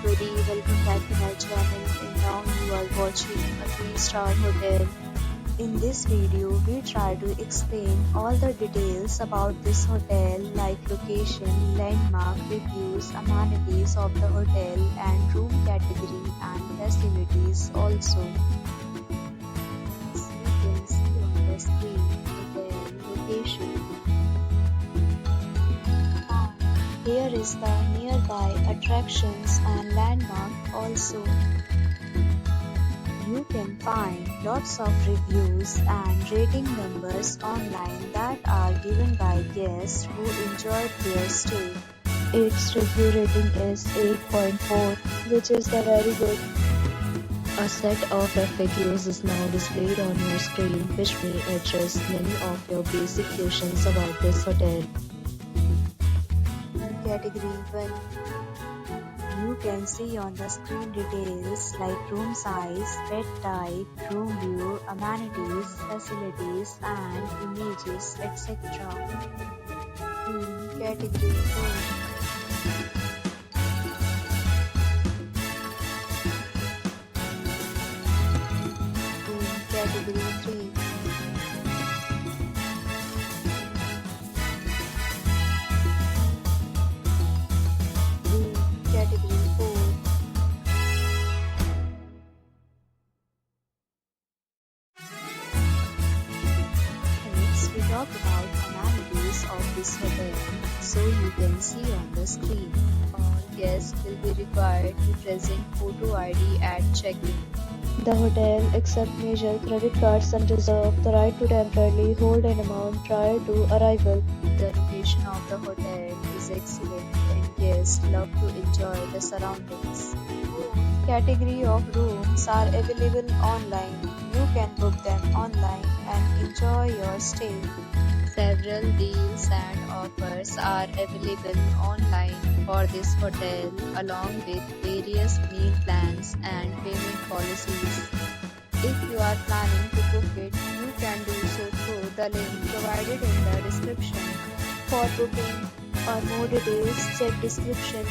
everybody, welcome back to my channel and now you are watching a 3-star hotel. In this video, we try to explain all the details about this hotel like location, landmark, reviews, amenities of the hotel and room category and facilities also. As you can see on the screen, hotel location. Here is the nearby attractions and landmark also. You can find lots of reviews and rating numbers online that are given by guests who enjoyed their stay. Its review rating is 8.4, which is the very good. A set of FAQs is now displayed on your screen, which may address many of your basic questions about this hotel. Category 1. You can see on the screen details like room size, bed type, room view, amenities, facilities and images, etc. Category 2. Category 3. Category 4. Next, we talk about amenities of this hotel. So you can see on the screen, all guests will be required to present photo ID at check-in. The hotel accepts major credit cards and reserves the right to temporarily hold an amount prior to arrival. The location of the hotel is excellent and guests love to enjoy the surroundings. Category of rooms are available online. You can book them online and enjoy your stay. Several deals and offers are available online for this hotel along with various meal plans and payment policies. If you are planning to book it, you can do so through the link provided in the description. For booking or more details, check description.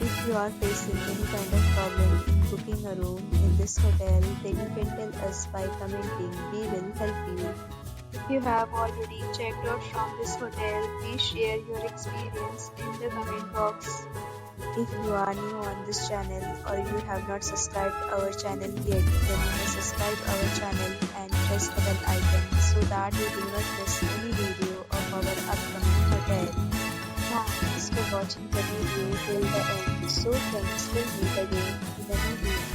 If you are facing any kind of problem in booking a room in this hotel, then you can tell us by commenting. We will help you. If you have already checked out from this hotel, please share your experience in the comment box. If you are new on this channel or you have not subscribed our channel yet, then you may subscribe our channel and press the bell icon so that you do not miss any video of our upcoming hotel. Thanks for watching the video till the end. So friends, will meet again in the new video.